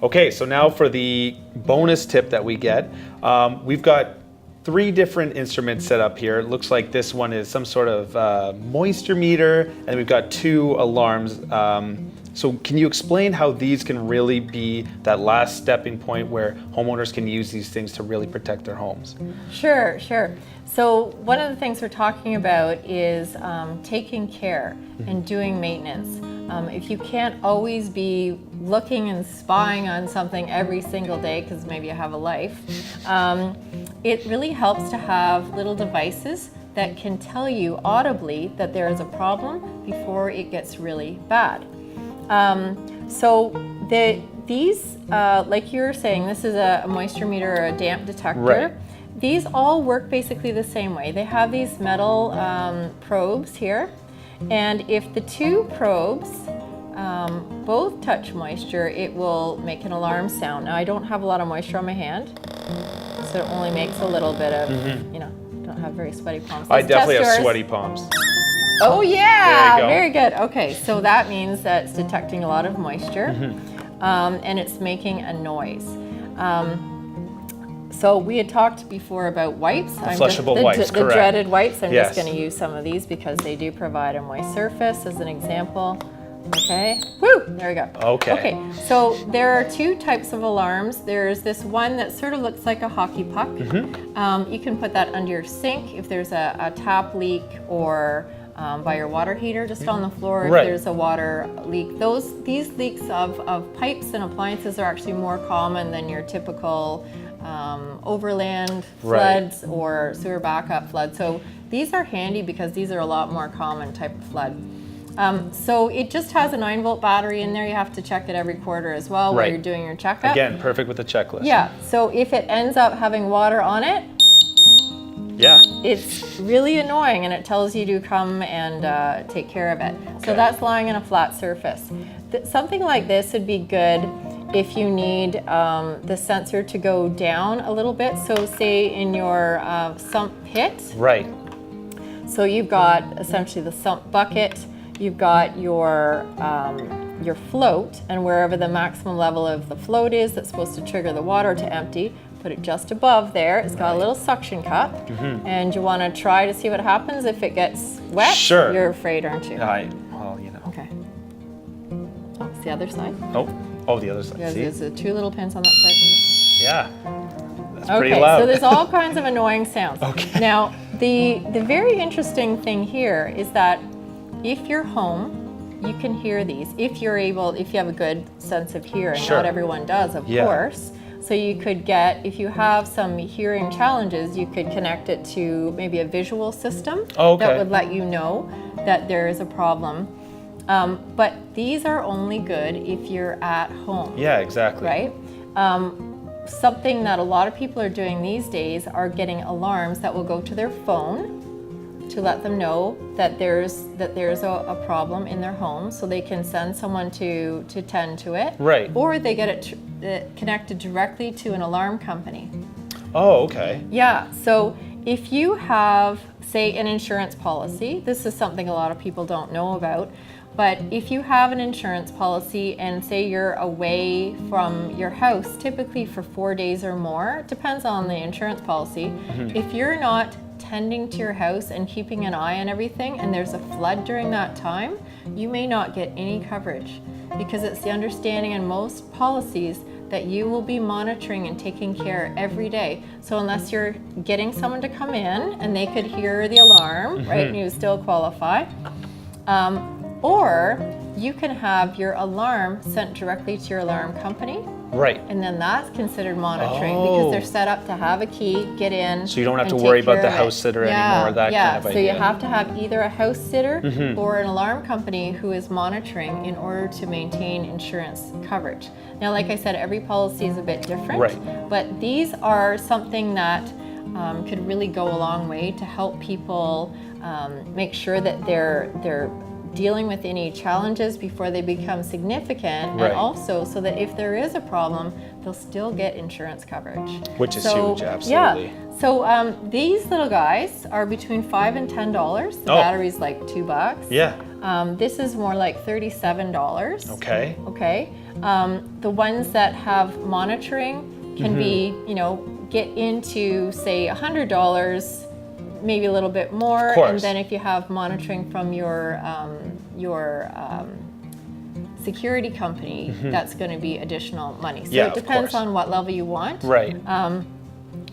Okay, so now for the bonus tip that we get, we've got 3 different instruments set up here. It looks like this one is some sort of moisture meter, and we've got 2 alarms. So can you explain how these can really be that last stepping point where homeowners can use these things to really protect their homes? Sure. So one of the things we're talking about is taking care and doing maintenance. If you can't always be looking and spying on something every single day, because maybe you have a life, it really helps to have little devices that can tell you audibly that there is a problem before it gets really bad. So these, like you were saying, this is a moisture meter or a damp detector. Right. These all work basically the same way. They have these metal probes here, and if the 2 probes both touch moisture, it will make an alarm sound. Now, I don't have a lot of moisture on my hand, so it only makes a little bit of, don't have very sweaty palms. I definitely have sweaty palms. Oh yeah, There you go. very good. Okay, so that means that it's detecting a lot of moisture, and it's making a noise. So we had talked before about wipes. Flushable wipes, the correct. dreaded wipes. I'm Yes. just going to use some of these because they do provide a moist surface as an example. Okay, woo, there we go. Okay. So there are 2 types of alarms. There's this one that sort of looks like a hockey puck. You can put that under your sink if there's a tap leak, or by your water heater just on the floor if there's a water leak. These leaks of pipes and appliances are actually more common than your typical overland floods or sewer backup floods. So these are handy because these are a lot more common type of flood. So it just has a 9-volt battery in there. You have to check it every quarter as well while you're doing your checkup. Again, perfect with the checklist. Yeah, so if it ends up having water on it, it's really annoying, and it tells you to come and take care of it. So that's lying on a flat surface. Something like this would be good if you need the sensor to go down a little bit. So say in your sump pit. Right. So you've got essentially the sump bucket, you've got your float, and wherever the maximum level of the float is that's supposed to trigger the water to empty, put it just above there. It's got a little suction cup, and you want to try to see what happens if it gets wet. Sure. You're afraid, aren't you? Well, you know. Okay. Oh, it's the other side. Oh, the other side. Yeah, See? there's 2 little pins on that side. Yeah. That's pretty loud. So there's all kinds of annoying sounds. Okay. Now, the very interesting thing here is that if you're home, you can hear these. If you have a good sense of hearing. Sure. Not everyone does, of course. So you could get, if you have some hearing challenges, you could connect it to maybe a visual system that would let you know that there is a problem. But these are only good if you're at home. Yeah, exactly. Right? Something that a lot of people are doing these days are getting alarms that will go to their phone to let them know that there's a problem in their home, so they can send someone to tend to it. Right. Or they get it connected directly to an alarm company. Oh, okay. Yeah. So if you have, say, an insurance policy, this is something a lot of people don't know about. But if you have an insurance policy and say you're away from your house, typically for 4 days or more, depends on the insurance policy. If you're not tending to your house and keeping an eye on everything, and there's a flood during that time, you may not get any coverage, because it's the understanding in most policies that you will be monitoring and taking care every day. So unless you're getting someone to come in and they could hear the alarm, right, and you still qualify, or you can have your alarm sent directly to your alarm company. Right. And then that's considered monitoring because they're set up to have a key, get in. So you don't have to worry about the house sitter anymore, that kind of idea. So you have to have either a house sitter or an alarm company who is monitoring in order to maintain insurance coverage. Now, like I said, every policy is a bit different, but these are something that could really go a long way to help people make sure that they're dealing with any challenges before they become significant, and also so that if there is a problem, they'll still get insurance coverage. Which is huge, absolutely. Yeah. So these little guys are between $5 and $10. The battery's like $2. Yeah. This is more like $37. Okay. Okay. The ones that have monitoring can be, get into say $100, maybe a little bit more. Of course. And then if you have monitoring from your security company, that's going to be additional money. So Yeah, it of depends course. on what level you want. Right.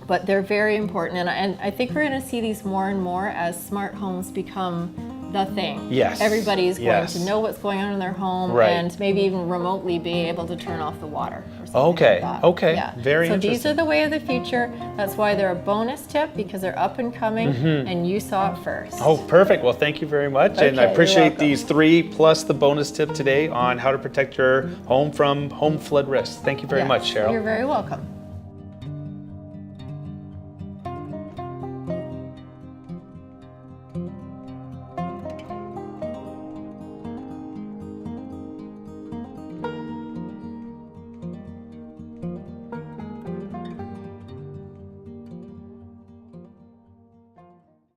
But they're very important, and I think we're going to see these more and more as smart homes become the thing. Yes. Everybody's going Yes. to know what's going on in their home, Right. and maybe even remotely be able to turn off the water or something Okay, like that. okay. Yeah. Very so interesting. these are the way of the future. That's why they're a bonus tip, because they're up and coming, and you saw it first. Oh, perfect. Well, thank you very much. And I Okay, you're appreciate welcome. these 3 plus the bonus tip today on how to protect your home from home flood risks. Thank you very Yes, much, Cheryl. You're very welcome.